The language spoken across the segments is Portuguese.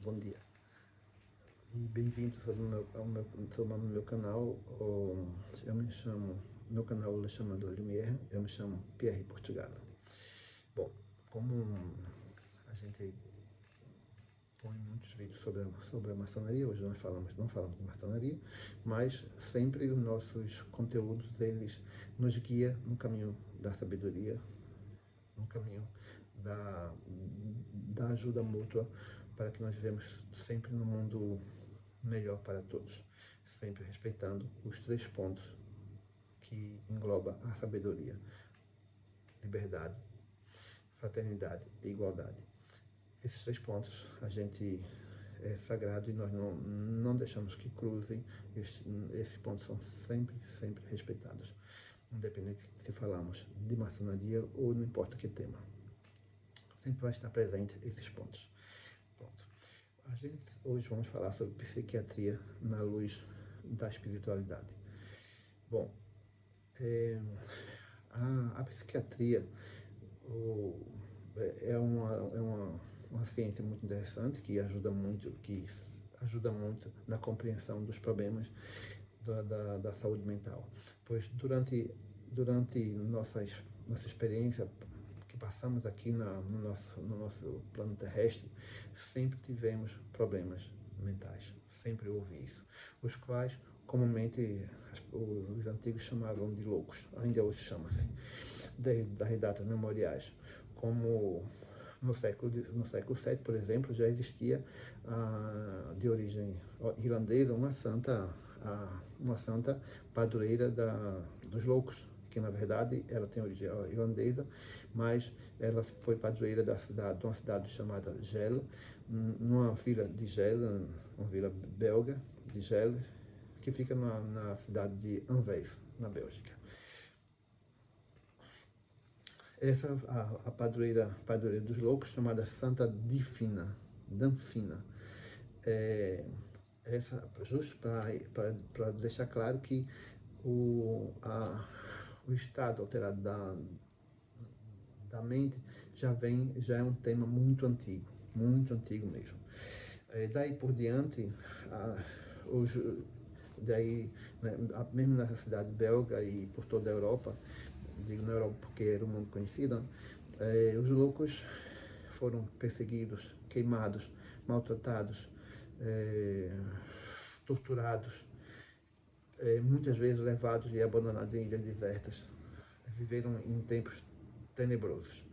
Bom dia e bem-vindos ao meu canal. Meu canal é chamado Lumière, eu me chamo Pierre Portugala. Bom, como a gente põe muitos vídeos sobre a maçonaria, hoje nós não falamos de maçonaria, mas sempre os nossos conteúdos, eles nos guiam no caminho da sabedoria, no caminho da ajuda mútua, para que nós vivemos sempre no mundo melhor para todos, sempre respeitando os 3 pontos que engloba a sabedoria: liberdade, fraternidade e igualdade. Esses 3 pontos a gente é sagrado e nós não deixamos que cruzem. Esses pontos são sempre respeitados, independente se falamos de maçonaria ou não importa que tema, sempre vai estar presente esses pontos. Pronto. Hoje vamos falar sobre psiquiatria na luz da espiritualidade. Bom, a psiquiatria é uma ciência muito interessante que ajuda muito na compreensão dos problemas da saúde mental, pois durante nossa experiência que passamos aqui no nosso plano terrestre, sempre tivemos problemas mentais, sempre houve isso, os quais comumente os antigos chamavam de loucos, ainda hoje chama-se, das datas memoriais, como no século VII, por exemplo, já existia de origem irlandesa uma santa padroeira dos loucos, que na verdade ela tem origem irlandesa, mas ela foi padroeira de uma cidade chamada Gela, numa vila de Gela, uma vila belga de Gela, que fica na cidade de Anvers, na Bélgica. Essa a padroeira dos loucos, chamada Santa Danfina, essa justo para deixar claro que o estado alterado da mente já é um tema muito antigo mesmo. Daí por diante, mesmo nessa cidade belga e por toda a Europa, digo na Europa porque era um mundo conhecido, os loucos foram perseguidos, queimados, maltratados, torturados, muitas vezes levados e abandonados em ilhas desertas. Viveram em tempos tenebrosos.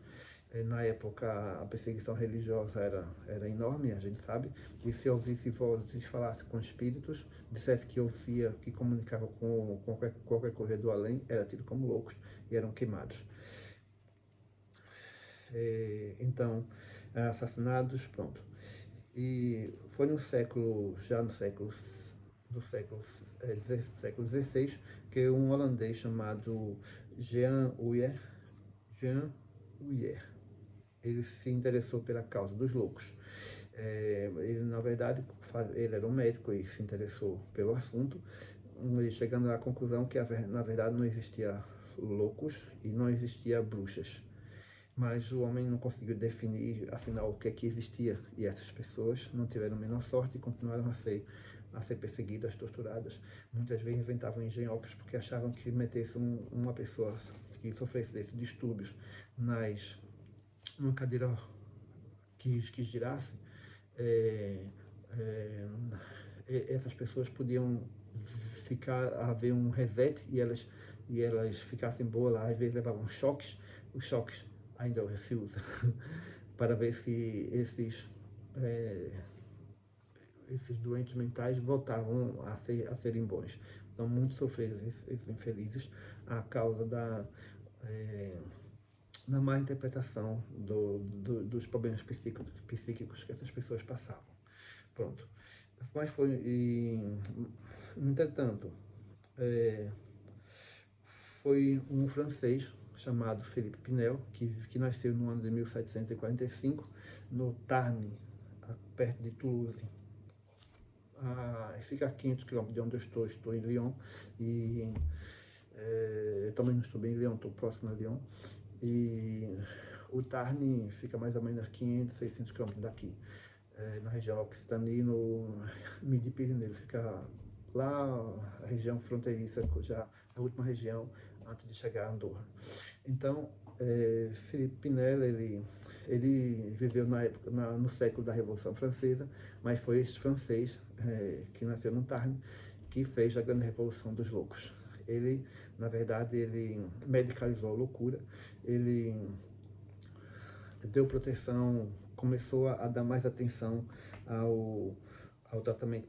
Na época, a perseguição religiosa era enorme, a gente sabe, e se ouvisse vozes, falasse com espíritos, dissesse que ouvia, que comunicava com qualquer coisa do além, era tido como loucos e eram queimados. Então, assassinados, pronto. E foi no século XVI, que um holandês chamado Jan Uyer, ele se interessou pela causa dos loucos. Ele, na verdade, ele era um médico e se interessou pelo assunto, chegando à conclusão que, na verdade, não existia loucos e não existia bruxas. Mas o homem não conseguiu definir, afinal, o que é que existia. E essas pessoas não tiveram a menor sorte e continuaram a ser perseguidas, torturadas. Muitas vezes inventavam engenhocas porque achavam que metesse uma pessoa que sofresse desses distúrbios numa cadeira que girasse, essas pessoas podiam haver um reset e elas ficassem boas lá. Às vezes levavam choques, os choques ainda hoje se usa para ver se esses doentes mentais voltavam a serem bons. Então, muitos sofreram, esses infelizes, a causa da má interpretação dos problemas psíquicos que essas pessoas passavam. Pronto. Mas entretanto, foi um francês chamado Philippe Pinel, que nasceu no ano de 1745, no Tarn, perto de Toulouse. Fica a 500 km de onde eu estou em Lyon, e também não estou bem em Lyon, estou próximo a Lyon, e o Tarn fica mais ou menos a 500, 600 km daqui. na região Occitanie, no Midi-Pyrénées. Fica lá, a região fronteiriça, já a última região antes de chegar a Andorra. Então, Philippe Pinel, ele viveu na época, no século da Revolução Francesa, mas foi esse francês que nasceu no Tarn, que fez a grande Revolução dos Loucos. Ele, na verdade, ele medicalizou a loucura, ele deu proteção, começou a dar mais atenção ao tratamento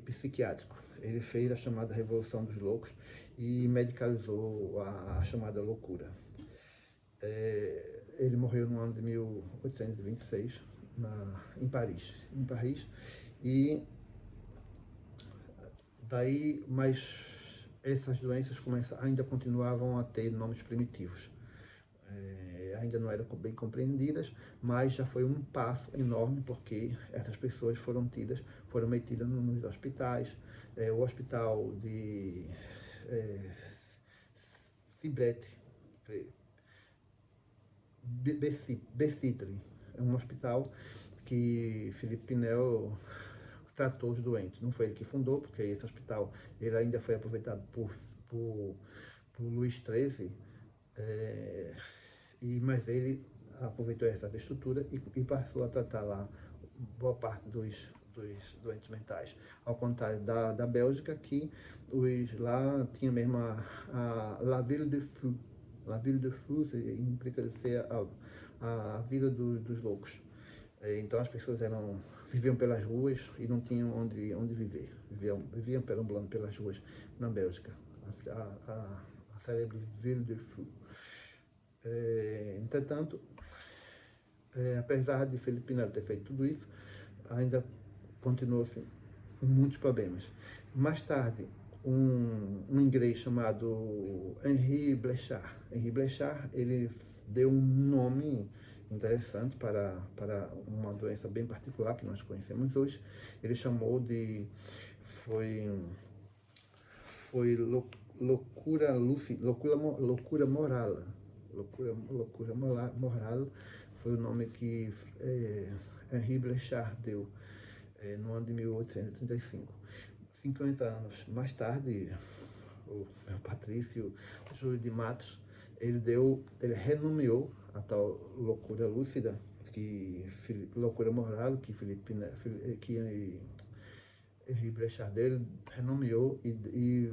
psiquiátrico. Ele fez a chamada Revolução dos Loucos e medicalizou a chamada loucura. Ele morreu no ano de 1826 em Paris. E daí, mas essas doenças ainda continuavam a ter nomes primitivos. Ainda não eram bem compreendidas, mas já foi um passo enorme, porque essas pessoas foram metidas nos hospitais. O hospital de Cibrete, Bessitri, é um hospital que Philippe Pinel tratou os doentes. Não foi ele que fundou, porque esse hospital ele ainda foi aproveitado por Luís XIII, mas ele aproveitou essa estrutura e passou a tratar lá boa parte dos doentes mentais. Ao contrário da Bélgica, que lá tinha mesmo La Ville de Fou. La Ville de Fou implica ser a vida dos loucos. Então as pessoas viviam pelas ruas e não tinham onde viver. Viviam perambulando pelas ruas na Bélgica. A célebre Ville de Fou. Entretanto, apesar de Philippe Pinel ter feito tudo isso, ainda continuou-se muitos problemas. Mais tarde, um inglês chamado Henri Bléchard, ele deu um nome interessante para uma doença bem particular que nós conhecemos hoje. Ele chamou de loucura moral. Loucura moral foi o nome que Henri Bléchard deu no ano de 1835. 50 anos mais tarde, o Patrício Júlio de Matos, ele renomeou a tal loucura lúcida, loucura moral, que Henri Bléchard dele renomeou e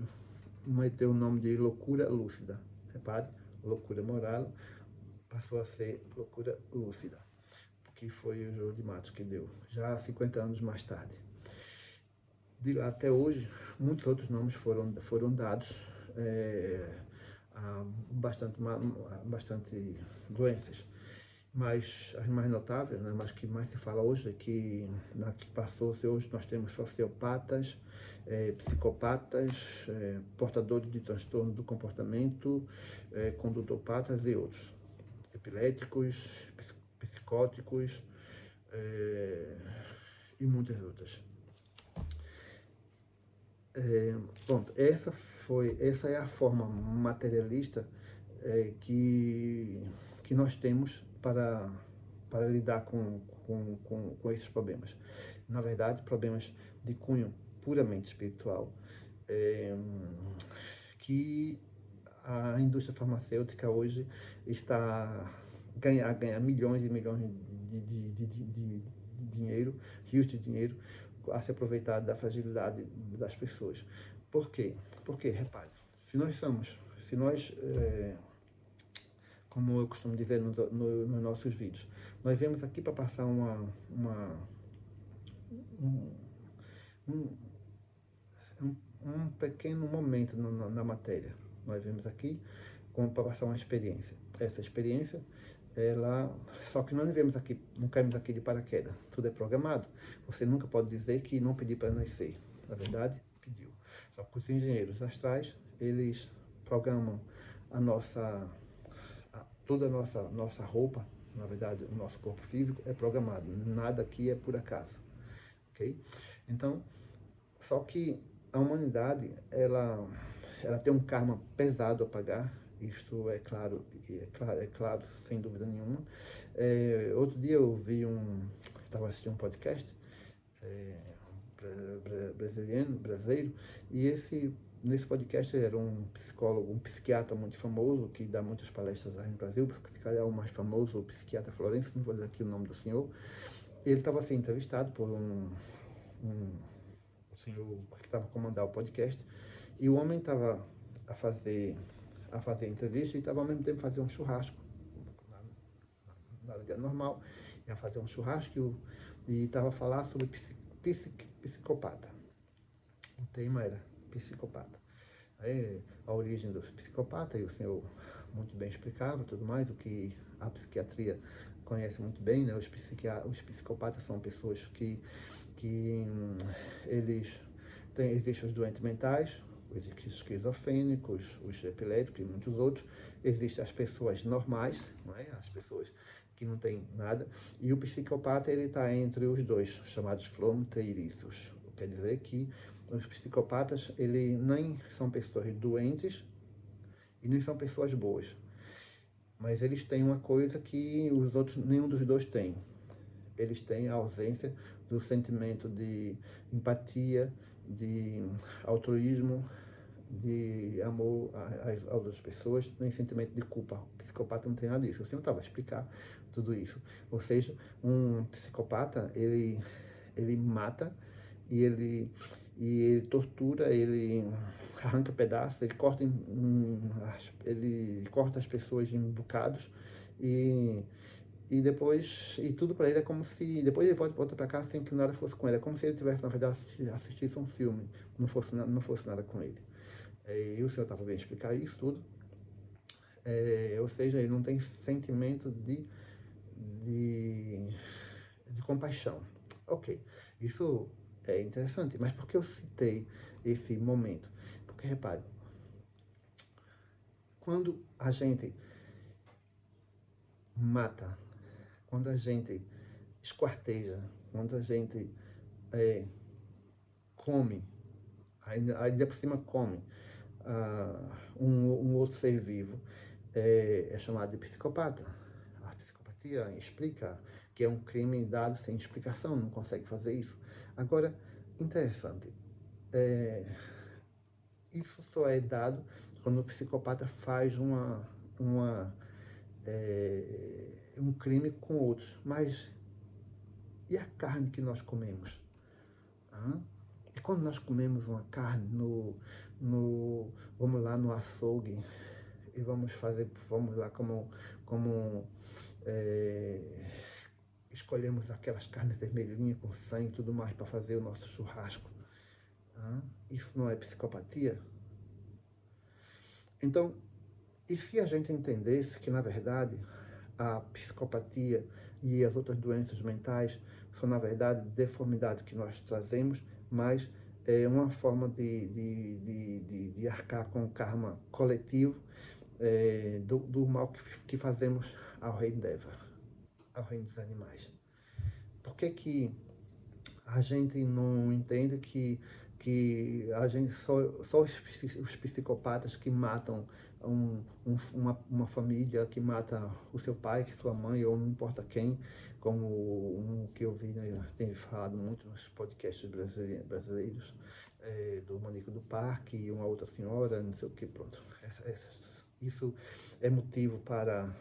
meteu o nome de loucura lúcida. Repare, loucura moral passou a ser loucura lúcida, que foi o Júlio de Matos que deu, já 50 anos mais tarde. De lá até hoje, muitos outros nomes foram dados a bastante doenças, mas as mais notáveis, né, mas que mais se fala hoje, é que passou-se hoje, nós temos sociopatas, psicopatas, portadores de transtorno do comportamento, condutopatas e outros, epiléticos, psicóticos e muitas outras. Pronto, essa é a forma materialista que nós temos para lidar com esses problemas. Na verdade, problemas de cunho puramente espiritual, que a indústria farmacêutica hoje está a ganhar milhões e milhões de dinheiro, rios de dinheiro, a se aproveitar da fragilidade das pessoas. Por quê? Porque, repare, se nós, como eu costumo dizer nos nossos vídeos, nós viemos aqui para passar um pequeno momento na matéria. Nós viemos aqui para passar uma experiência. Essa experiência, só que não viemos aqui, não caímos aqui de paraquedas. Tudo é programado. Você nunca pode dizer que não pediu para nascer. Na verdade, pediu. Só que os engenheiros astrais, eles programam toda a nossa roupa. Na verdade, o nosso corpo físico é programado. Nada aqui é por acaso. Ok? Então, só que a humanidade, ela tem um karma pesado a pagar. Isto é claro, sem dúvida nenhuma. Outro dia eu vi estava assistindo um podcast brasileiro, e nesse podcast era um psicólogo, um psiquiatra muito famoso, que dá muitas palestras aí no Brasil, se calhar é o mais famoso, o psiquiatra Florencio, não vou dizer aqui o nome do senhor. Ele estava sendo entrevistado por um senhor que estava comandando o podcast, e o homem estava a fazer entrevista e estava ao mesmo tempo fazendo um churrasco, na dia normal, ia fazer um churrasco e estava a falar sobre psicopata. O tema era psicopata. Aí, a origem dos psicopatas, e o senhor muito bem explicava tudo mais, o que a psiquiatria conhece muito bem, né? Os psicopatas são pessoas que eles existem os doentes mentais, os esquizofrênicos, os epiléticos e muitos outros. Existem as pessoas normais, não é? As pessoas que não têm nada, e o psicopata ele está entre os dois, chamados fronteiriços. Quer dizer que os psicopatas ele nem são pessoas doentes e nem são pessoas boas, mas eles têm uma coisa que os outros, nenhum dos dois tem. Eles têm a ausência do sentimento de empatia, de altruísmo, de amor às outras pessoas, nem sentimento de culpa. O psicopata não tem nada disso. O senhor estava a explicar tudo isso. Ou seja, um psicopata, ele mata e ele tortura, ele arranca pedaços, ele corta as pessoas em bocados e depois, e tudo para ele é como se, depois ele volta para cá sem que nada fosse com ele. É como se ele tivesse, na verdade, assistido um filme, não fosse nada com ele. E o senhor estava bem explicar isso tudo. Ou seja, ele não tem sentimento de compaixão. Ok, isso é interessante, mas por que eu citei esse momento? Porque, repare, quando a gente mata, quando a gente esquarteja, quando a gente come, ainda por cima come um outro ser vivo, é chamado de psicopata. A psicopatia explica que é um crime dado sem explicação, não consegue fazer isso. Agora, interessante, isso só é dado quando o psicopata faz um crime com outros. Mas e a carne que nós comemos? E quando nós comemos uma carne vamos lá no açougue e vamos lá escolhemos aquelas carnes vermelhinhas com sangue e tudo mais para fazer o nosso churrasco. Isso não é psicopatia? Então, e se a gente entendesse que, na verdade, a psicopatia e as outras doenças mentais são, na verdade, deformidades que nós trazemos, mas é uma forma de arcar com o karma coletivo do mal que fazemos ao reino Deva, ao reino dos animais. Por que a gente não entende que a gente só os psicopatas que matam uma família, que mata o seu pai, sua mãe, ou não importa quem, como um que eu vi, né, tem falado muito nos podcasts brasileiros, do Manico do Parque e uma outra senhora, não sei o que, pronto. Isso é motivo para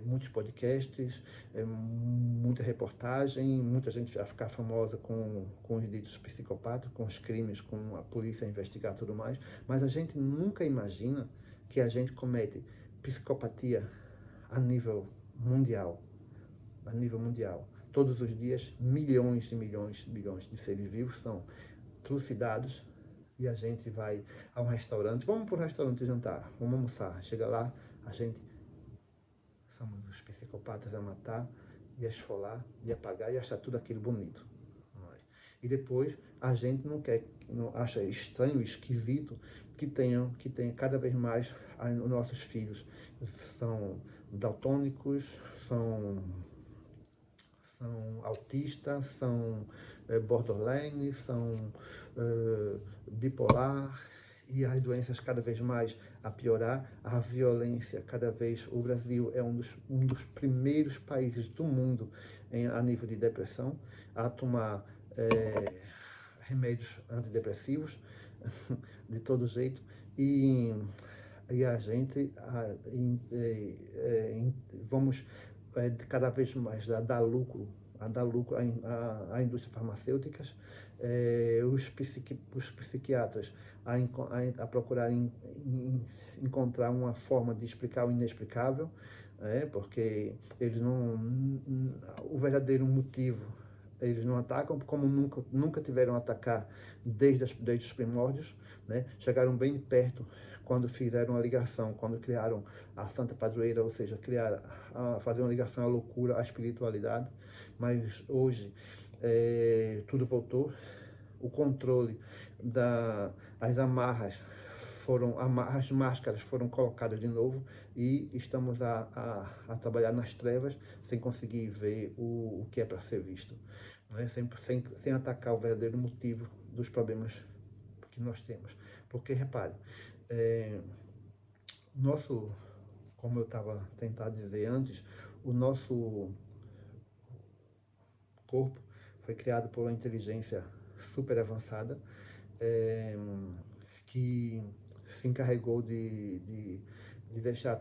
muitos podcasts, muita reportagem, muita gente vai ficar famosa com os ditos psicopatas, com os crimes, com a polícia investigar tudo mais, mas a gente nunca imagina que a gente comete psicopatia a nível mundial. Todos os dias, milhões e milhões de seres vivos são trucidados e a gente vai a um restaurante, vamos para um restaurante jantar, vamos almoçar, chega lá, a gente somos os psicopatas a matar e a esfolar e apagar e achar tudo aquilo bonito. E depois a gente não acha estranho, esquisito que tenha cada vez mais os nossos filhos são daltônicos, são autistas, são borderline, são bipolar, e as doenças cada vez mais a piorar, a violência cada vez. O Brasil é um dos primeiros países do mundo a nível de depressão, a tomar remédios antidepressivos de todo jeito, e a gente vamos cada vez mais dar lucro à indústria farmacêuticas, os psiquiatras a procurar encontrar uma forma de explicar o inexplicável, porque eles não, o verdadeiro motivo eles não atacam, como nunca tiveram a atacar desde os primórdios, né? Chegaram bem perto quando fizeram a ligação, quando criaram a Santa Padroeira, ou seja, fazer uma ligação à loucura, à espiritualidade, mas hoje tudo voltou, o controle as amarras as máscaras foram colocadas de novo e estamos a trabalhar nas trevas sem conseguir ver o que é para ser visto, né? Sem atacar o verdadeiro motivo dos problemas que nós temos. Porque, repare, como eu estava tentando dizer antes, o nosso corpo foi criado por uma inteligência super avançada, que se encarregou de deixar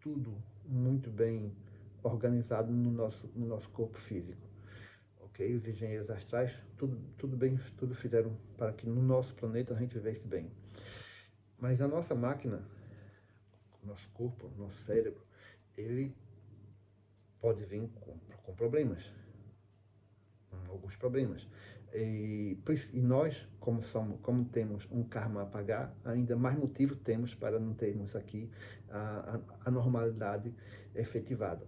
tudo muito bem organizado no nosso corpo físico. Ok? Os engenheiros astrais, tudo fizeram para que no nosso planeta a gente vivesse bem. Mas a nossa máquina, nosso corpo, nosso cérebro, ele pode vir com problemas, alguns problemas. E nós, como temos um karma a pagar, ainda mais motivo temos para não termos aqui a normalidade efetivada.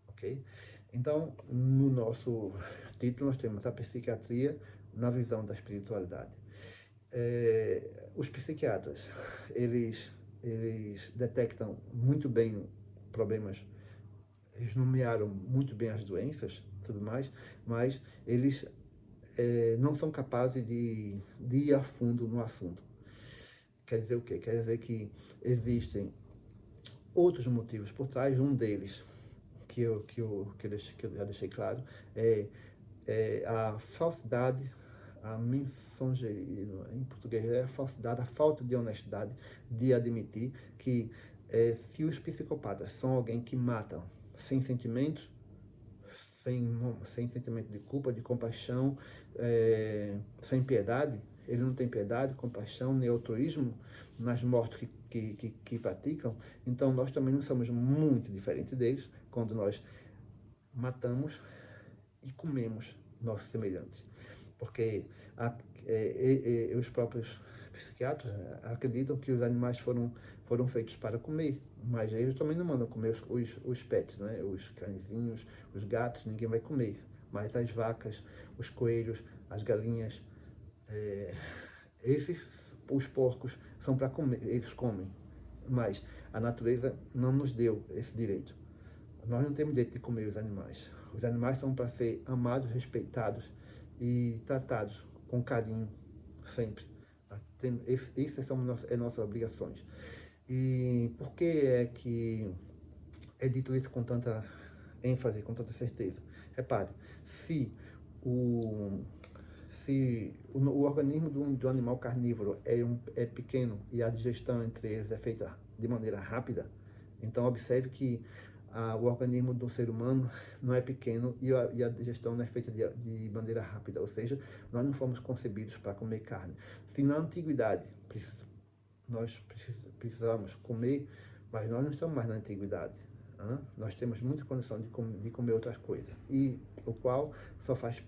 Ok? Então, no nosso título, nós temos a psiquiatria na visão da espiritualidade. Os psiquiatras, eles detectam muito bem problemas, eles nomearam muito bem as doenças, tudo mais, mas eles não são capazes de ir a fundo no assunto. Quer dizer o quê? Quer dizer que existem outros motivos por trás. Um deles, que eu já deixei claro, é a falsidade, a mensageria, em português é a falsidade, a falta de honestidade de admitir que se os psicopatas são alguém que matam sem sentimentos, sem sentimento de culpa, de compaixão, sem piedade, ele não tem piedade, compaixão, nem altruísmo nas mortes que praticam, então nós também não somos muito diferentes deles quando nós matamos e comemos nossos semelhantes. Porque os próprios psiquiatras acreditam que os animais foram feitos para comer, mas eles também não mandam comer os pets, né? Os cãezinhos, os gatos, ninguém vai comer, mas as vacas, os coelhos, as galinhas, os porcos são para comer, eles comem, mas a natureza não nos deu esse direito. Nós não temos direito de comer os animais. Os animais são para ser amados, respeitados e tratados com carinho sempre. Essas são nossas obrigações. E por que é que é dito isso com tanta ênfase, com tanta certeza? Repare, se o organismo do animal carnívoro é pequeno e a digestão entre eles é feita de maneira rápida, então observe que o organismo do ser humano não é pequeno e a digestão não é feita de maneira rápida, ou seja, nós não fomos concebidos para comer carne. Se na antiguidade nós precisamos comer, mas nós não estamos mais na antiguidade. Nós temos muita condição de comer outras coisas, e o qual só faz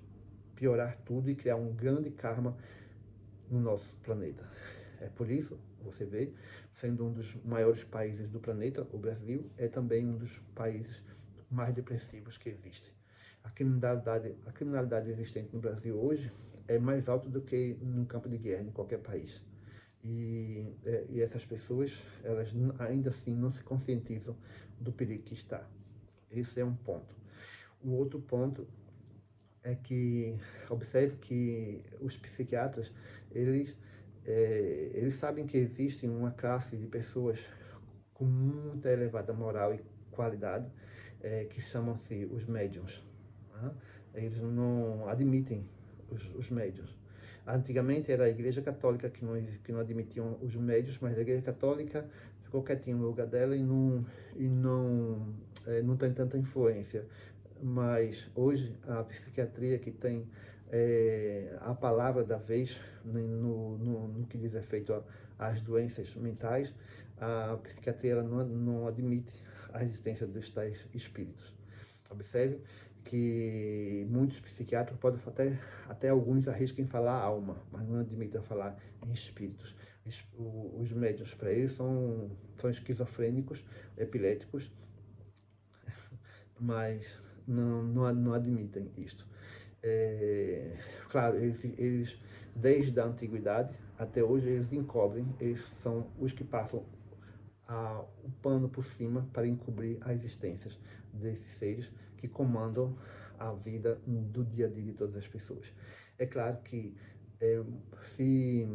piorar tudo e criar um grande karma no nosso planeta. É por isso, você vê, sendo um dos maiores países do planeta, o Brasil é também um dos países mais depressivos que existe. A criminalidade existente no Brasil hoje é mais alta do que num campo de guerra em qualquer país. E essas pessoas, elas ainda assim não se conscientizam do perigo que está. Esse é um ponto. O outro ponto é que observe que os psiquiatras, eles eles sabem que existe uma classe de pessoas com muita elevada moral e qualidade, que chamam-se os médiums. Né? Eles não admitem os médiums. Antigamente era a Igreja Católica que não admitiam os médios, mas a Igreja Católica ficou quietinha no lugar dela não tem tanta influência. Mas hoje a psiquiatria que tem a palavra da vez no que diz respeito às doenças mentais, a psiquiatria não admite a existência dos tais espíritos. Observe que muitos psiquiatras podem até alguns arriscam falar alma, mas não admitem falar em espíritos. Os médiuns para eles são esquizofrênicos, epiléticos, mas não admitem isto. Claro, eles desde a antiguidade até hoje eles encobrem, eles são os que passam o pano por cima para encobrir as existências desses seres que comandam a vida do dia a dia de todas as pessoas. É claro que se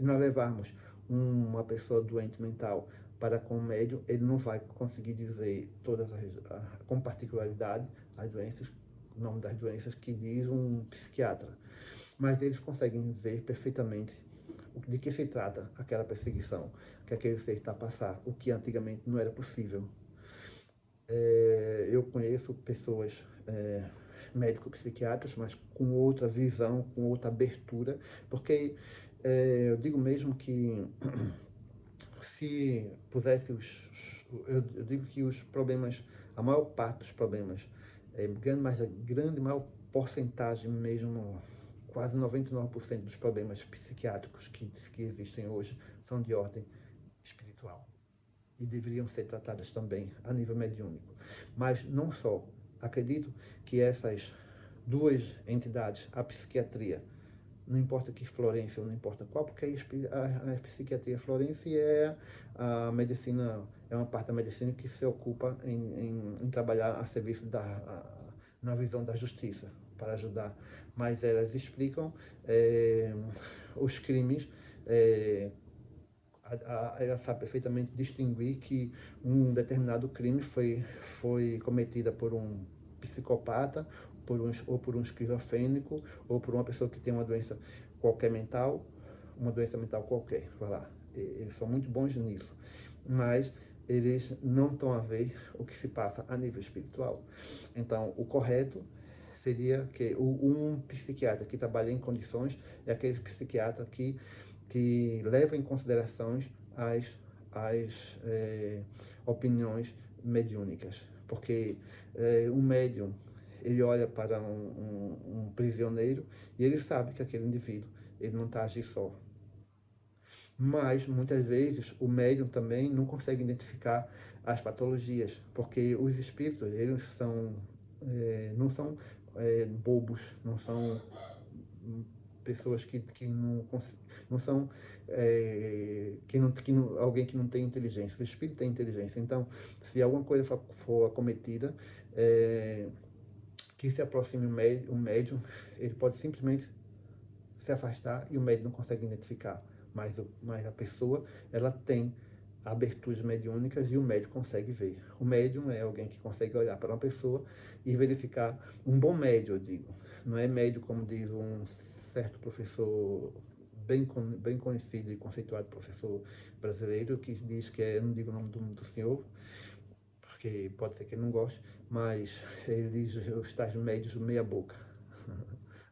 nós levarmos uma pessoa doente mental para com o médium, ele não vai conseguir dizer com particularidade as doenças, o nome das doenças que diz um psiquiatra, mas eles conseguem ver perfeitamente de que se trata aquela perseguição que aquele ser está a passar, o que antigamente não era possível. Eu conheço pessoas, médico-psiquiatras, mas com outra visão, com outra abertura, porque eu digo mesmo que se pusesse eu digo que os problemas, a maior parte dos problemas, mas a maior porcentagem mesmo, quase 99% dos problemas psiquiátricos que existem hoje são de ordem espiritual e deveriam ser tratadas também a nível mediúnico. Mas não só. Acredito que essas duas entidades, a psiquiatria, não importa que Florença, não importa qual, porque a psiquiatria florense é a medicina, é uma parte da medicina que se ocupa em trabalhar a serviço na visão da justiça, para ajudar. Mas elas explicam os crimes, ela sabe perfeitamente distinguir que um determinado crime foi cometido por um psicopata, ou por um esquizofrênico, ou por uma pessoa que tem uma doença qualquer mental, uma doença mental qualquer, vai lá. Eles são muito bons nisso, mas eles não estão a ver o que se passa a nível espiritual. Então, o correto seria que um psiquiatra que trabalha em condições é aquele psiquiatra que leva em consideração as opiniões mediúnicas, porque um médium, ele olha para um prisioneiro e ele sabe que aquele indivíduo ele não está a agir só. Mas, muitas vezes, o médium também não consegue identificar as patologias, porque os espíritos, eles não são bobos, não são pessoas que não são alguém que não tem inteligência. O espírito tem inteligência. Então, se alguma coisa for acometida, que se aproxime o médium, ele pode simplesmente se afastar e o médium não consegue identificar. Mas a pessoa, ela tem aberturas mediúnicas e o médium consegue ver. O médium é alguém que consegue olhar para uma pessoa e verificar. Um bom médium, eu digo. Não é médium como diz um certo professor bem conhecido e conceituado professor brasileiro, que diz que eu não digo o nome do senhor, porque pode ser que ele não goste, mas ele diz os tais médios meia boca.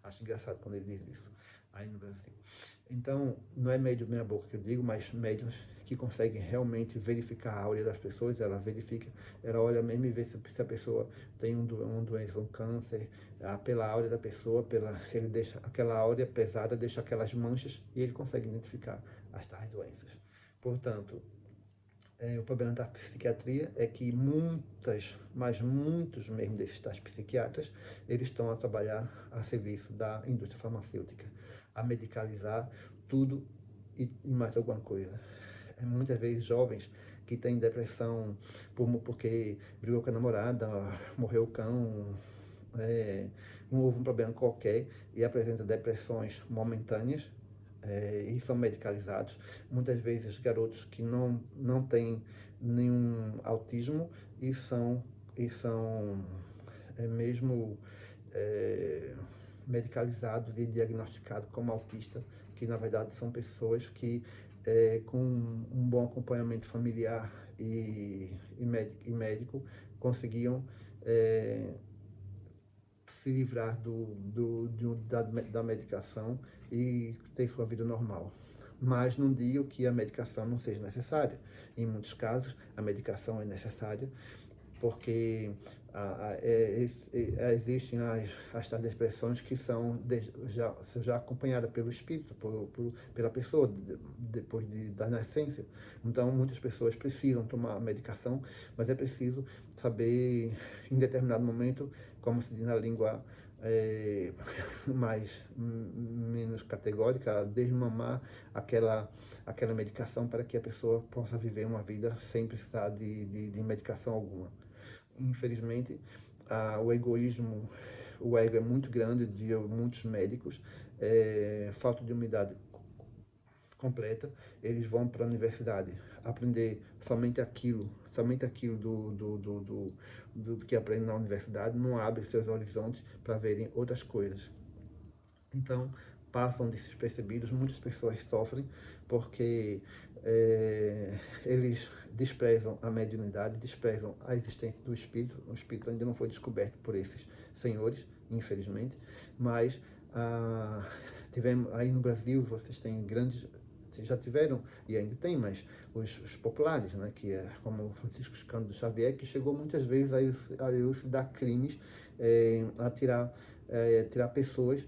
Acho engraçado quando ele diz isso, aí no Brasil. Então, não é médium meia boca que eu digo, mas médiums que conseguem realmente verificar a áurea das pessoas, ela verifica, ela olha mesmo e vê se a pessoa tem uma doença, um câncer, pela áurea da pessoa, ele deixa aquela áurea pesada, deixa aquelas manchas e ele consegue identificar as tais doenças. Portanto, o problema da psiquiatria é que muitos mesmo desses tais psiquiatras, eles estão a trabalhar a serviço da indústria farmacêutica, a medicalizar tudo e mais alguma coisa. Muitas vezes jovens que têm depressão porque brigou com a namorada, morreu o cão, não houve um problema qualquer e apresenta depressões momentâneas, e são medicalizados. Muitas vezes garotos que não têm nenhum autismo e são mesmo é, medicalizados e diagnosticados como autista, que na verdade são pessoas que com um bom acompanhamento familiar e médico conseguiam se livrar da medicação e ter sua vida normal. Mas não digo que a medicação não seja necessária. Em muitos casos, a medicação é necessária porque existem as tais depressões que são já acompanhadas pelo espírito, pela pessoa, depois da nascença. Então, muitas pessoas precisam tomar medicação, mas é preciso saber, em determinado momento, como se diz na língua menos categórica, desmamar aquela medicação para que a pessoa possa viver uma vida sem precisar de medicação alguma. Infelizmente, o ego é muito grande de muitos médicos, falta de humildade completa. Eles vão para a universidade aprender somente aquilo do que aprendem na universidade, não abre seus horizontes para verem outras coisas. Então, passam despercebidos, muitas pessoas sofrem porque eles desprezam a mediunidade, desprezam a existência do espírito. O espírito ainda não foi descoberto por esses senhores, infelizmente, mas tivemos aí no Brasil, vocês têm já tiveram, e ainda tem, mas os populares, né, que é como o Francisco Cândido Xavier, que chegou muitas vezes a elucidar crimes, a tirar pessoas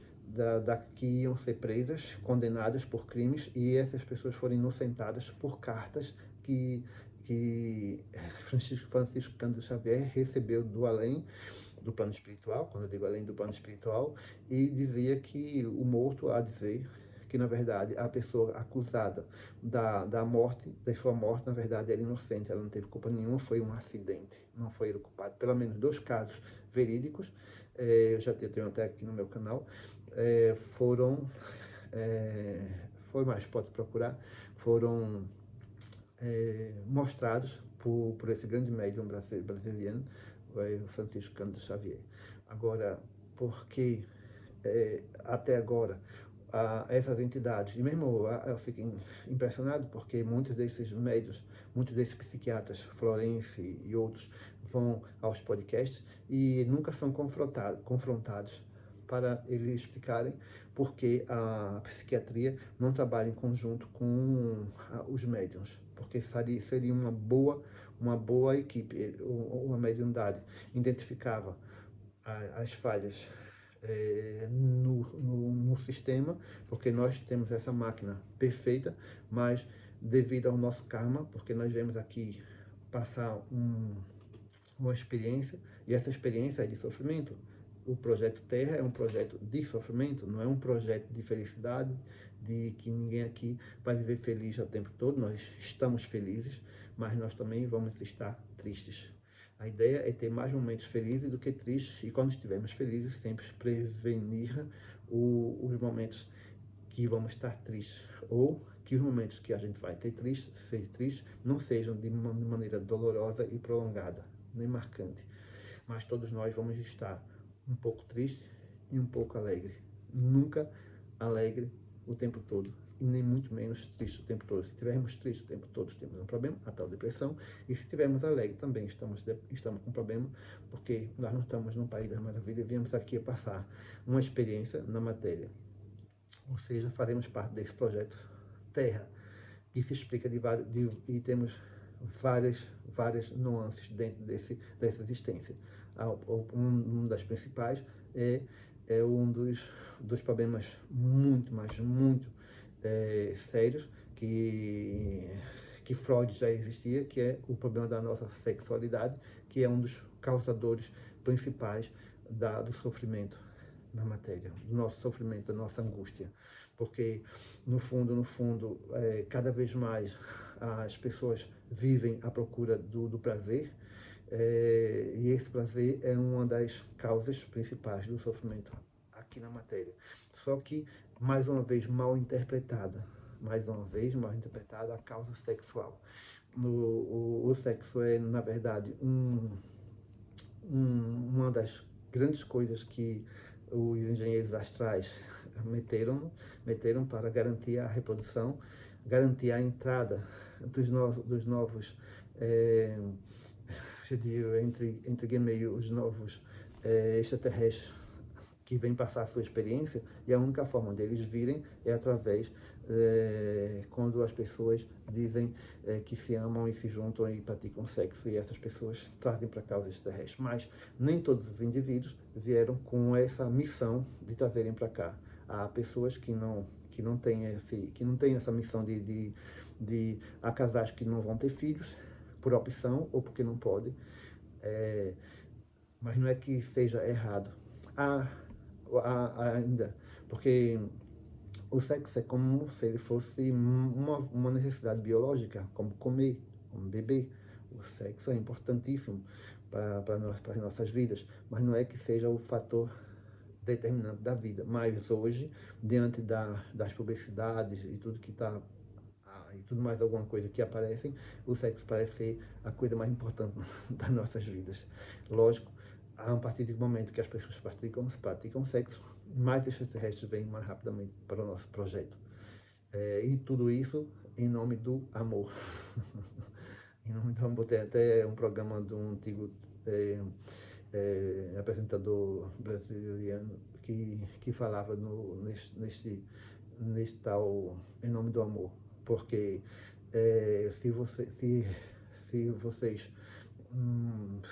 que iam ser presas, condenadas por crimes, e essas pessoas foram inocentadas por cartas que Francisco Cândido Xavier recebeu do além, do plano espiritual, quando eu digo além do plano espiritual, e dizia que o morto a dizer que, na verdade, a pessoa acusada da sua morte, na verdade, era inocente, ela não teve culpa nenhuma, foi um acidente, não foi ele culpado. Pelo menos 2 casos verídicos, eu já tenho até aqui no meu canal, foi mais, pode procurar, foram mostrados por esse grande médium brasileiro, o Francisco Cândido Xavier. Agora, porque até agora essas entidades, e mesmo eu fico impressionado porque muitos desses médios, muitos desses psiquiatras, Florence e outros, vão aos podcasts e nunca são confrontados para eles explicarem por que a psiquiatria não trabalha em conjunto com os médiums, porque seria uma boa equipe. Uma mediunidade identificava as falhas no sistema, porque nós temos essa máquina perfeita, mas devido ao nosso karma, porque nós viemos aqui passar uma experiência, e essa experiência é de sofrimento. O projeto Terra é um projeto de sofrimento, não é um projeto de felicidade, de que ninguém aqui vai viver feliz o tempo todo. Nós estamos felizes, mas nós também vamos estar tristes. A ideia é ter mais momentos felizes do que tristes, e quando estivermos felizes, sempre prevenir os momentos que vamos estar tristes, ou que os momentos que a gente vai ser triste, não sejam de maneira dolorosa e prolongada, nem marcante. Mas todos nós vamos estar um pouco triste e um pouco alegre. Nunca alegre o tempo todo, e nem muito menos triste o tempo todo. Se estivermos tristes o tempo todo, temos um problema, a tal depressão, e se estivermos alegre também estamos com um problema, porque nós não estamos num país das maravilhas, viemos aqui a passar uma experiência na matéria. Ou seja, fazemos parte desse projeto Terra, que se explica e temos várias nuances dentro dessa existência. Uma das principais é um dos problemas muito sérios que Freud já existia, que é o problema da nossa sexualidade, que é um dos causadores principais do sofrimento na matéria, do nosso sofrimento, da nossa angústia. Porque, no fundo, cada vez mais as pessoas vivem à procura do prazer, e esse prazer é uma das causas principais do sofrimento aqui na matéria. Só que, mais uma vez, mal interpretada. Mais uma vez, mal interpretada a causa sexual. O sexo é, na verdade, uma das grandes coisas que os engenheiros astrais meteram para garantir a reprodução, garantir a entrada dos novos, eu digo, entre meio, os novos extraterrestres que vêm passar a sua experiência, e a única forma deles virem é através quando as pessoas dizem que se amam e se juntam e praticam sexo, e essas pessoas trazem para cá os extraterrestres. Mas nem todos os indivíduos vieram com essa missão de trazerem para cá. Há pessoas que não têm essa missão há casais que não vão ter filhos por opção ou porque não podem, mas não é que seja errado. Ainda, porque o sexo é como se ele fosse uma necessidade biológica, como comer, como beber. O sexo é importantíssimo para as nossas vidas, mas não é que seja o fator determinante da vida. Mas hoje, diante das publicidades e tudo que está, e tudo mais alguma coisa que aparecem, o sexo parece ser a coisa mais importante das nossas vidas. Lógico, a partir do momento que as pessoas praticam sexo, mais extraterrestres vêm mais rapidamente para o nosso projeto. E tudo isso em nome do amor. Em nome do amor. Tem até um programa de um antigo apresentador brasileiro que falava neste tal em nome do amor. Porque se vocês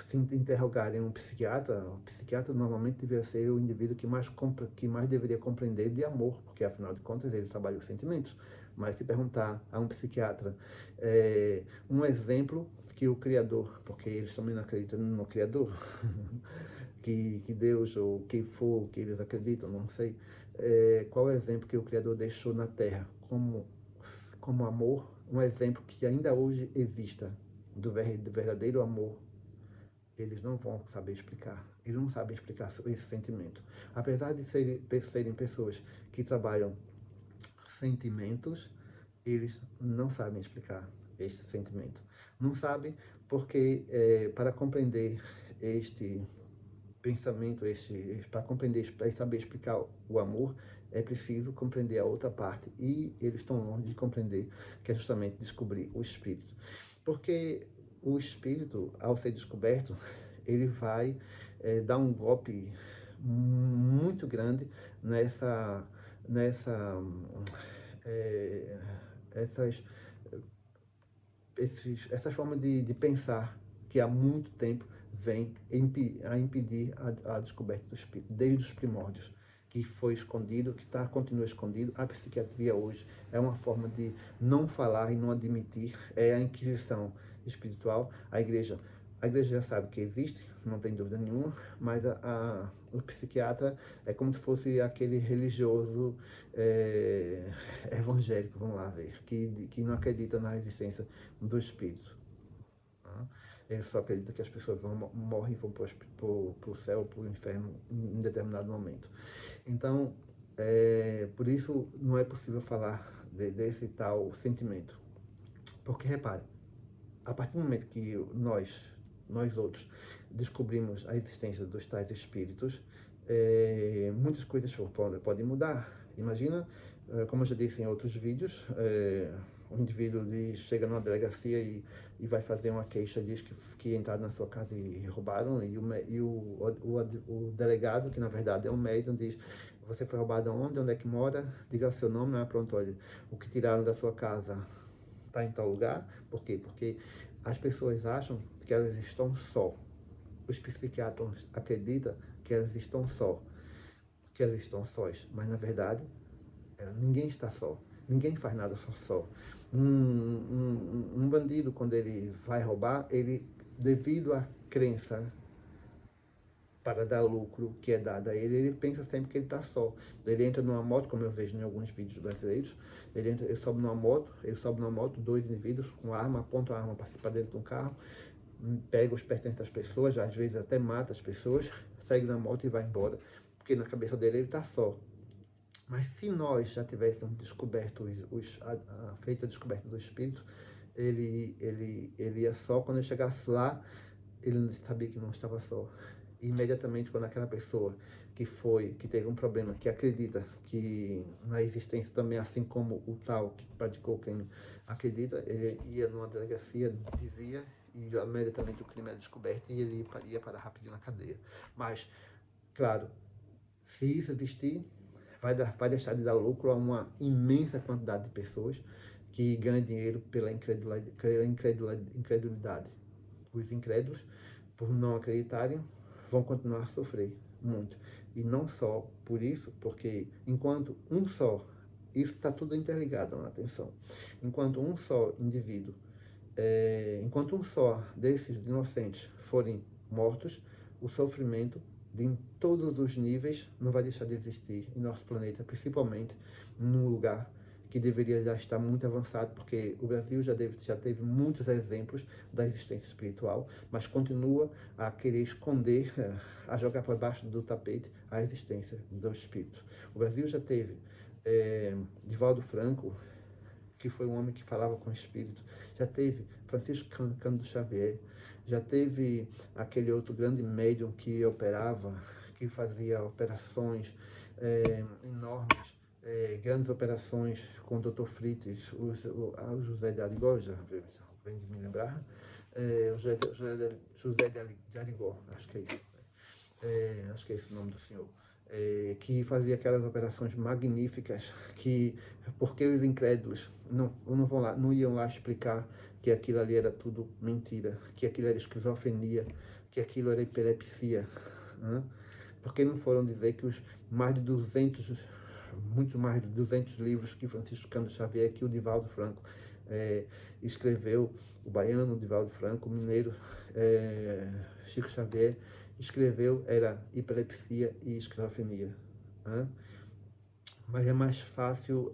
se interrogarem um psiquiatra, o psiquiatra normalmente deveria ser o indivíduo que mais deveria compreender de amor, porque afinal de contas ele trabalha os sentimentos. Mas se perguntar a um psiquiatra um exemplo que o Criador, porque eles também não acreditam no Criador, que Deus ou quem for que eles acreditam, não sei, qual é o exemplo que o Criador deixou na Terra como amor, um exemplo que ainda hoje exista do verdadeiro amor, eles não vão saber explicar. Eles não sabem explicar esse sentimento. Apesar de serem pessoas que trabalham sentimentos, eles não sabem explicar este sentimento. Não sabem porque, para compreender este pensamento, para compreender, para saber explicar o amor, é preciso compreender a outra parte. E eles estão longe de compreender, que é justamente descobrir o espírito. Porque o espírito, ao ser descoberto, ele vai dar um golpe muito grande essas formas de pensar que há muito tempo vem a impedir a descoberta do espírito, desde os primórdios, que foi escondido, continua escondido. A psiquiatria hoje é uma forma de não falar e não admitir, é a inquisição espiritual. A igreja já sabe que existe, não tem dúvida nenhuma, mas o psiquiatra é como se fosse aquele religioso evangélico, vamos lá ver, que não acredita na existência do espírito. Tá? Ele só acredita que as pessoas morrem e vão para o céu, para o inferno em determinado momento. Então, por isso não é possível falar desse tal sentimento. Porque, repare, a partir do momento que nós outros, descobrimos a existência dos tais espíritos, muitas coisas podem mudar. Imagina, como eu já disse em outros vídeos, um indivíduo chega numa delegacia e vai fazer uma queixa, diz que entraram na sua casa e roubaram, e o delegado, que na verdade é um médium, diz: você foi roubado onde é que mora, diga seu nome, pronto, olha, o que tiraram da sua casa está em tal lugar. Por quê? Porque as pessoas acham que elas estão só. Os psiquiatras acreditam que elas estão só, que elas estão sós, mas na verdade ninguém está só. Ninguém faz nada só. Um bandido, quando ele vai roubar, ele, devido à crença para dar lucro que é dado a ele pensa sempre que ele está só. Ele entra numa moto, como eu vejo em alguns vídeos brasileiros, ele sobe numa moto, dois indivíduos com arma, apontam a arma para dentro de um carro, pega os pertences das pessoas, às vezes até mata as pessoas, segue na moto e vai embora, porque na cabeça dele ele está só. Mas se nós já tivéssemos descoberto feito a descoberta do espírito, ele ia só, quando ele chegasse lá, ele sabia que não estava só. E imediatamente, quando aquela pessoa que teve um problema, que acredita que na existência também, assim como o tal que praticou o crime acredita, ele ia numa delegacia, dizia, e imediatamente o crime era descoberto e ele ia parar rapidinho na cadeia. Mas, claro, se isso existir, vai deixar de dar lucro a uma imensa quantidade de pessoas que ganham dinheiro pela incredulidade. Os incrédulos, por não acreditarem, vão continuar a sofrer muito. E não só por isso, porque enquanto um só, isso está tudo interligado, atenção, enquanto um só indivíduo, enquanto um só desses inocentes forem mortos, o sofrimento em todos os níveis não vai deixar de existir em nosso planeta, principalmente num lugar que deveria já estar muito avançado, porque o Brasil já teve muitos exemplos da existência espiritual, mas continua a querer esconder, a jogar por baixo do tapete a existência dos espíritos. O Brasil já teve Divaldo Franco, que foi um homem que falava com o espírito, já teve Francisco Cândido Xavier, já teve aquele outro grande médium que operava, que fazia operações enormes, grandes operações com o Dr. Frites, o José de Arigó, já vem de me lembrar, José de Arigó, acho que é isso. Acho que é esse o nome do senhor, que fazia aquelas operações magníficas, que porque os incrédulos não iam lá explicar que aquilo ali era tudo mentira, que aquilo era esquizofrenia, que aquilo era epilepsia, né? Porque não foram dizer que os mais de 200, muito mais de 200 livros que Francisco Cândido Xavier, que o Divaldo Franco escreveu, o baiano Divaldo Franco, o mineiro Chico Xavier escreveu, era epilepsia e esquizofrenia, né? Mas é mais fácil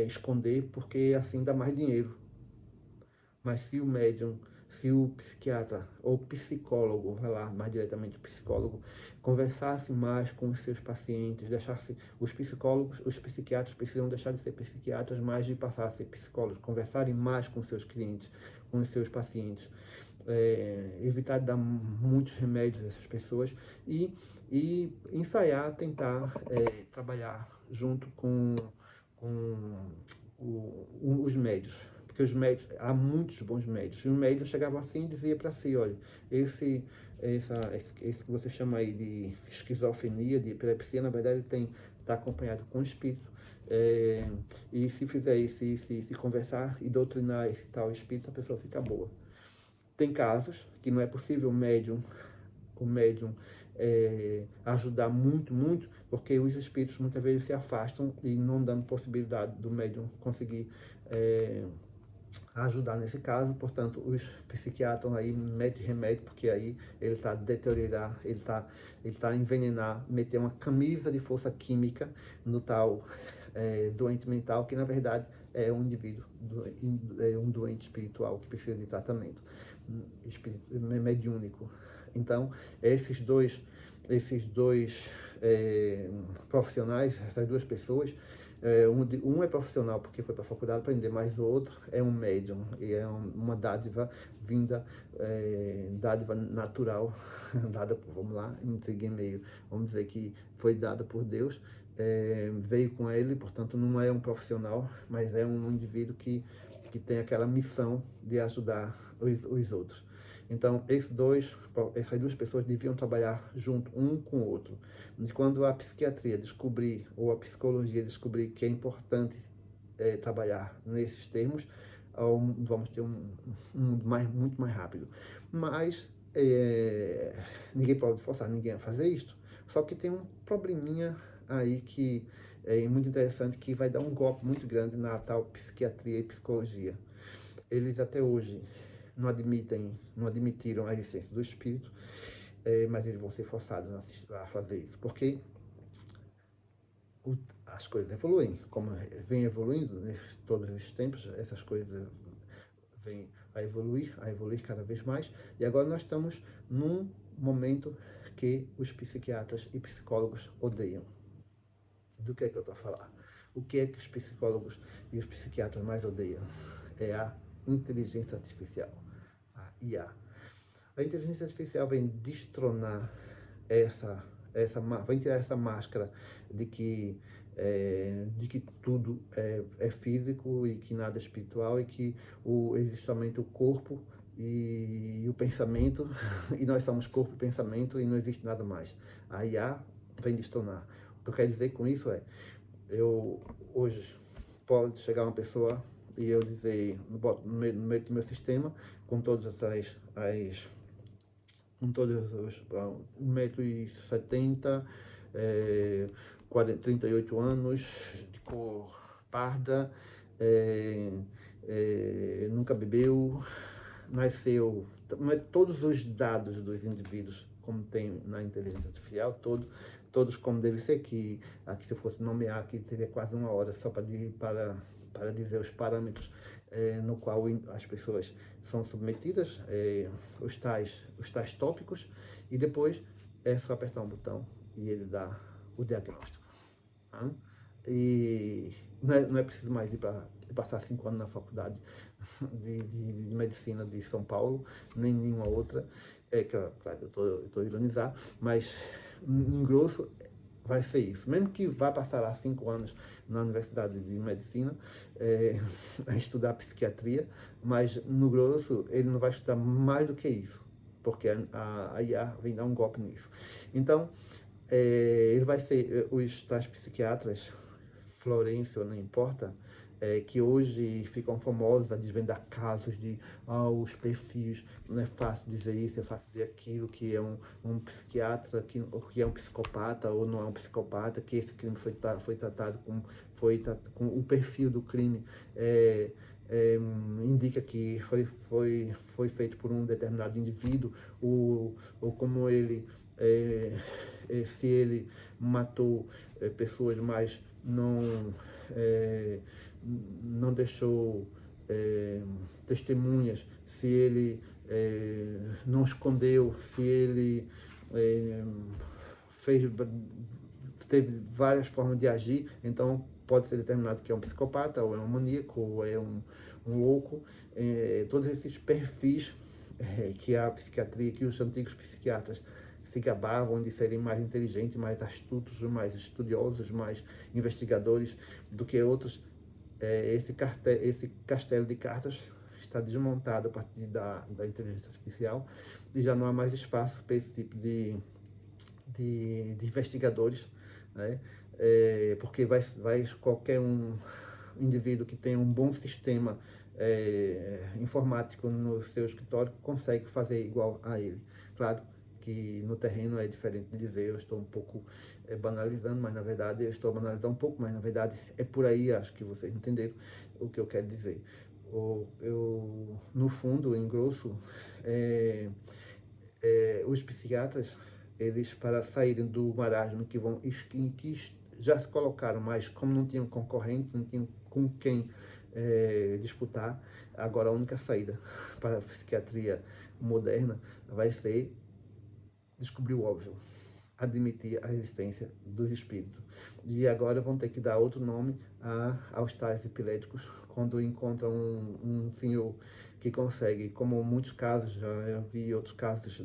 esconder, porque assim dá mais dinheiro. Mas se o médium, se o psiquiatra ou psicólogo, vai lá mais diretamente o psicólogo, conversasse mais com os seus pacientes, deixasse os psicólogos, os psiquiatras precisam deixar de ser psiquiatras, mais de passar a ser psicólogos, conversarem mais com os seus clientes, com os seus pacientes, evitar de dar muitos remédios a essas pessoas e ensaiar, tentar trabalhar junto com os médios. Porque os médios, há muitos bons médios. E o médium chegava assim e dizia para si, olha, esse que você chama aí de esquizofrenia, de epilepsia, na verdade ele está acompanhado com o espírito. E se fizer isso, se conversar e doutrinar esse tal espírito, a pessoa fica boa. Tem casos que não é possível o médium ajudar muito, porque os espíritos muitas vezes se afastam e não dando possibilidade do médium conseguir ajudar nesse caso. Portanto, os psiquiatras aí metem remédio, porque aí ele está a deteriorar, ele está a envenenar, meter uma camisa de força química no tal doente mental, que na verdade é um indivíduo, um doente espiritual que precisa de tratamento mediúnico. Então, esses dois profissionais, essas duas pessoas, um é profissional porque foi para a faculdade aprender, mas o outro é um médium, e é uma dádiva dádiva natural, dada por, vamos lá, intriga e meio, vamos dizer que foi dada por Deus, veio com ele, portanto não é um profissional, mas é um indivíduo que tem aquela missão de ajudar os outros. Então, essas duas pessoas deviam trabalhar junto, um com o outro. E quando a psiquiatria descobrir, ou a psicologia descobrir que é importante trabalhar nesses termos, vamos ter um mundo muito mais rápido. Mas ninguém pode forçar ninguém a fazer isso. Só que tem um probleminha aí que é muito interessante, que vai dar um golpe muito grande na tal psiquiatria e psicologia. Eles até hoje não admitiram a existência do espírito, mas eles vão ser forçados a fazer isso, porque as coisas evoluem, como vem evoluindo todos esses tempos, essas coisas vêm a evoluir cada vez mais, e agora nós estamos num momento que os psiquiatras e psicólogos odeiam. Do que é que eu estou a falar? O que é que os psicólogos e os psiquiatras mais odeiam? É a inteligência artificial, a IA. A inteligência artificial vem destronar vem tirar essa máscara de que tudo é físico e que nada é espiritual e que existe somente o corpo e o pensamento e nós somos corpo e pensamento e não existe nada mais. A IA vem destronar. O que eu quero dizer com isso hoje pode chegar uma pessoa e eu dizer, boto no meio do meu sistema com todas com todos os 1,70 m, 38 anos, de cor parda, nunca bebeu, nasceu, todos os dados dos indivíduos, como tem na inteligência artificial, todos como deve ser, que aqui se eu fosse nomear, aqui teria quase uma hora só para dizer os parâmetros no qual as pessoas são submetidas, os tais tópicos, e depois é só apertar um botão e ele dá o diagnóstico. Tá? E não é preciso mais ir para passar 5 anos na faculdade de medicina de São Paulo, nem nenhuma outra. Claro, eu estou a ironizar, mas em grosso vai ser isso. Mesmo que vá passar lá 5 anos na Universidade de Medicina a estudar psiquiatria, mas no grosso ele não vai estudar mais do que isso, porque a IA vem dar um golpe nisso. Então, ele vai ser, os tais psiquiatras, Florencio, não importa, que hoje ficam famosos a desvendar casos de os perfis, não é fácil dizer isso, é fácil dizer aquilo, que é um psiquiatra, que é um psicopata ou não é um psicopata, que esse crime foi tratado com o perfil do crime, indica que foi feito por um determinado indivíduo, ou como ele, se ele matou pessoas, mas não deixou testemunhas, se ele não escondeu, se ele teve várias formas de agir, então pode ser determinado que é um psicopata, ou é um maníaco, ou é um louco. Todos esses perfis que a psiquiatria, que os antigos psiquiatras se gabavam de serem mais inteligentes, mais astutos, mais estudiosos, mais investigadores do que outros, esse castelo de cartas está desmontado a partir da inteligência artificial e já não há mais espaço para esse tipo de investigadores, né? Porque qualquer indivíduo que tenha um bom sistema informático no seu escritório consegue fazer igual a ele. Claro que no terreno é diferente de dizer, eu estou um pouco banalizando, mas na verdade eu estou a banalizar um pouco, mas na verdade é por aí, acho que vocês entenderam o que eu quero dizer. No fundo, em grosso, os psiquiatras, eles, para saírem do marasmo que já se colocaram, mas como não tinham concorrente, não tinham com quem disputar, agora a única saída para a psiquiatria moderna vai ser descobrir o óbvio, admitir a existência dos espíritos. E agora vão ter que dar outro nome aos tais epiléticos, quando encontram um senhor que consegue, como muitos casos, já eu vi outros casos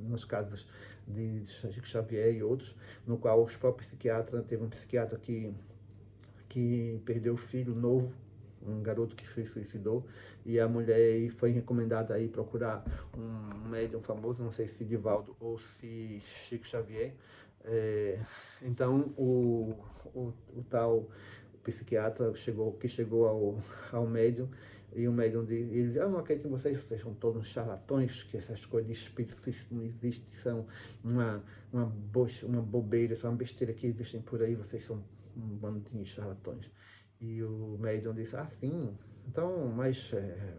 nos casos de Chico Xavier e outros, no qual os próprios psiquiatras, teve um psiquiatra que perdeu o filho novo, um garoto que se suicidou, e a mulher foi recomendada aí procurar um médium famoso, não sei se Divaldo ou se Chico Xavier. Então o tal psiquiatra chegou ao médium, e o médium ele diz, eu não acredito em vocês são todos charlatões, que essas coisas de espíritos não existem, são uma bobeira, são uma besteira que existem por aí, vocês são um bando de charlatões. E o médium disse, sim, então, mas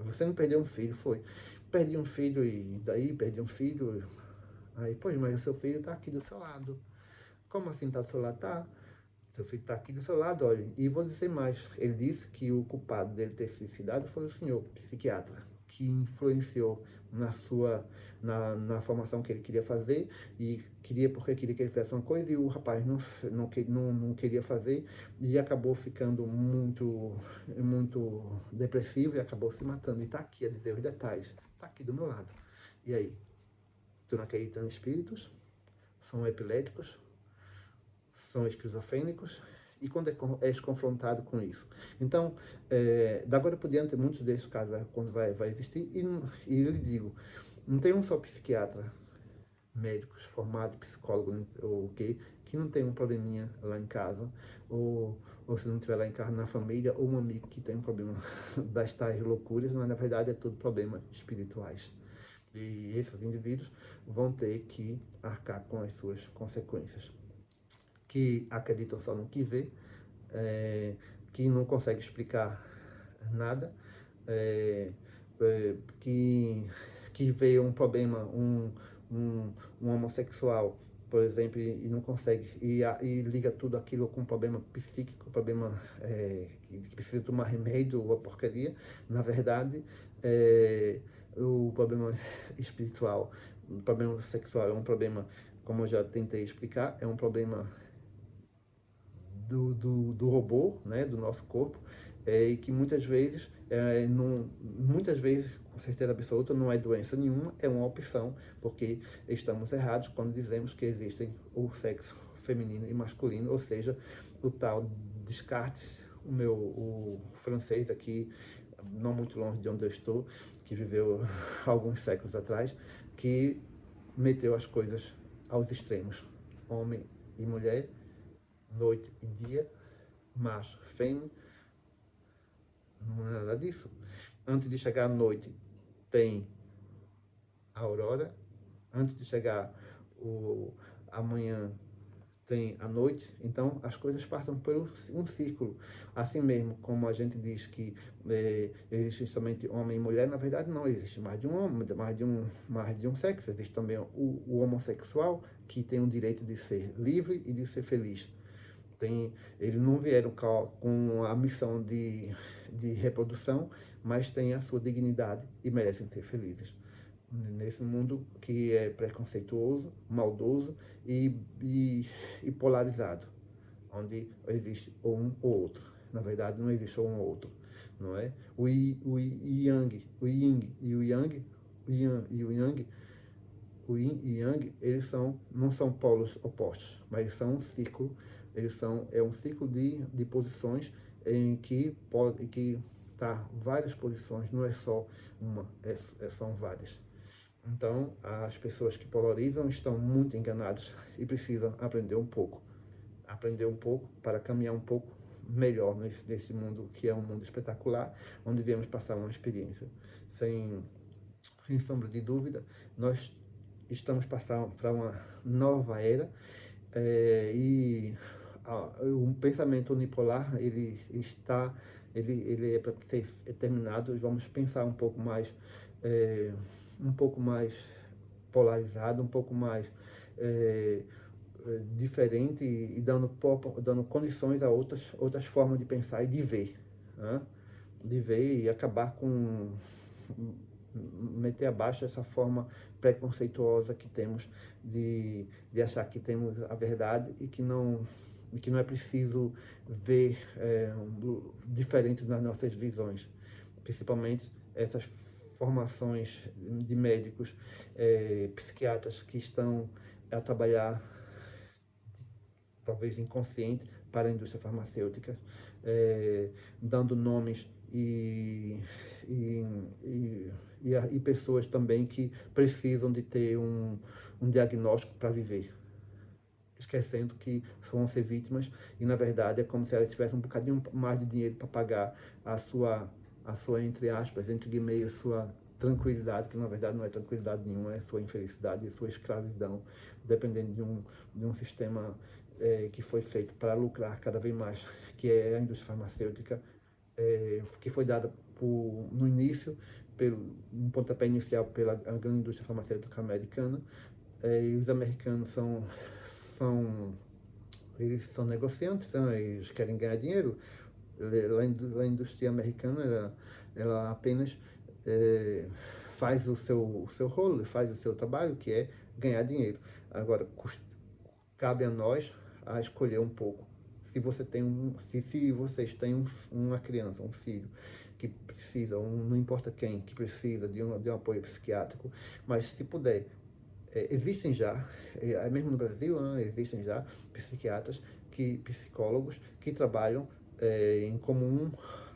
você não perdeu um filho? Foi. Perdi um filho, e daí perdi um filho. Aí, pois, mas o seu filho está aqui do seu lado. Como assim está do seu lado? Tá. Seu filho está aqui do seu lado, olha. E vou dizer mais, ele disse que o culpado dele ter suicidado foi o senhor, psiquiatra. que influenciou na formação que ele queria fazer, e porque queria que ele fizesse uma coisa, e o rapaz não queria fazer, e acabou ficando muito depressivo, e acabou se matando. E está aqui a dizer os detalhes, está aqui do meu lado. E aí? Tu não acredita em espíritos? São epiléticos? São esquizofrênicos? E quando és confrontado com isso? Então, da agora por diante, muitos desses casos vai existir, e eu lhe digo, não tem um só psiquiatra, médicos, formado, psicólogo, ou o quê, que não tem um probleminha lá em casa, ou se não tiver lá em casa na família, ou um amigo que tem um problema das tais loucuras, mas na verdade é tudo problemas espirituais. E esses indivíduos vão ter que arcar com as suas consequências. Que acreditam só no que vê, que não consegue explicar nada, que vê um problema, um homossexual, por exemplo, e não consegue, e liga tudo aquilo com um problema psíquico, problema que precisa tomar remédio ou a porcaria. Na verdade, o problema espiritual, o problema sexual é um problema, como eu já tentei explicar, é um problema do robô, né, do nosso corpo, e que muitas vezes, com certeza absoluta, não é doença nenhuma, é uma opção, porque estamos errados quando dizemos que existem o sexo feminino e masculino, ou seja, o tal Descartes, o francês aqui, não muito longe de onde eu estou, que viveu alguns séculos atrás, que meteu as coisas aos extremos, homem e mulher, noite e dia, macho, fêmea, não é nada disso. Antes de chegar à noite, tem a aurora. Antes de chegar a manhã, tem a noite. Então, as coisas passam por um círculo. Assim mesmo, como a gente diz que existe somente homem e mulher, na verdade não existe mais de um homem, mais de um sexo. Existe também o homossexual, que tem o direito de ser livre e de ser feliz. Eles não vieram com a missão de reprodução, mas têm a sua dignidade e merecem ser felizes. Nesse mundo que é preconceituoso, maldoso e polarizado, onde existe ou um ou outro. Na verdade, não existe ou um ou outro, não é? O Yang, o Yin e o Yang, o Yan e o Yang, o Yin e Yang, eles não são polos opostos, mas são um círculo, é um círculo de posições em que tá várias posições, não é só uma, são várias. Então, as pessoas que polarizam estão muito enganadas e precisam aprender um pouco para caminhar um pouco melhor nesse mundo que é um mundo espetacular, onde viemos passar uma experiência. Sem sombra de dúvida, nós estamos passando para uma nova era, e o pensamento unipolar ele é para ser terminado. Vamos pensar um pouco mais polarizado, um pouco mais diferente, e dando condições a outras formas de pensar e de ver, né? De ver e acabar com meter abaixo essa forma preconceituosa que temos de achar que temos a verdade, e que não é preciso ver diferente das nossas visões, principalmente essas formações de médicos, psiquiatras que estão a trabalhar, talvez inconsciente, para a indústria farmacêutica, dando nomes e pessoas também que precisam de ter um diagnóstico para viver, esquecendo que vão ser vítimas, e na verdade é como se ela tivesse um bocadinho mais de dinheiro para pagar a sua, entre aspas, entre guimeios, sua tranquilidade, que na verdade não é tranquilidade nenhuma, é sua infelicidade e sua escravidão, dependendo de um sistema que foi feito para lucrar cada vez mais, que é a indústria farmacêutica, que foi dada no início, um pontapé inicial pela grande indústria farmacêutica americana, e os americanos eles são negociantes, eles querem ganhar dinheiro. A indústria americana ela apenas faz o seu rolo, faz o seu trabalho, que é ganhar dinheiro. Agora, cabe a nós a escolher um pouco. Se você tem se vocês têm uma criança, um filho, que precisa, não importa quem, que precisa de um apoio psiquiátrico, mas se puder, existem já, mesmo no Brasil, né, existem já psiquiatras, psicólogos que trabalham em comum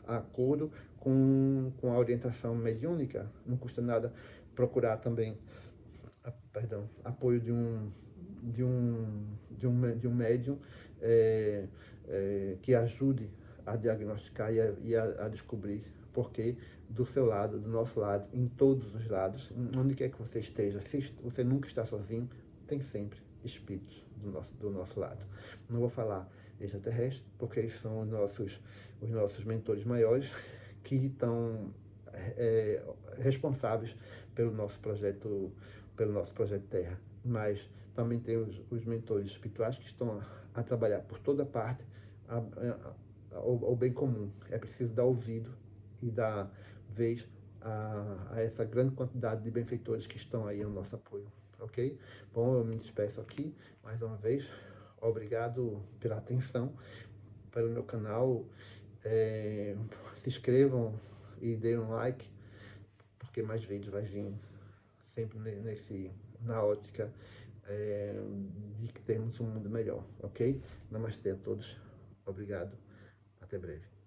acordo com a orientação mediúnica. Não custa nada procurar também, apoio de um médium que ajude a diagnosticar e a descobrir porque do seu lado, do nosso lado, em todos os lados, onde quer que você esteja, se você nunca está sozinho, tem sempre espíritos do nosso lado. Não vou falar extraterrestres, porque eles são os nossos mentores maiores, que estão responsáveis pelo nosso projeto Terra. Mas também tem os mentores espirituais que estão a trabalhar por toda parte ao bem comum. É preciso dar ouvido e dar vez a essa grande quantidade de benfeitores que estão aí ao nosso apoio, ok? Bom, eu me despeço aqui mais uma vez. Obrigado pela atenção, pelo meu canal. Se inscrevam e deem um like, porque mais vídeos vai vir sempre na ótica de que temos um mundo melhor, ok? Namastê a todos. Obrigado. Até breve.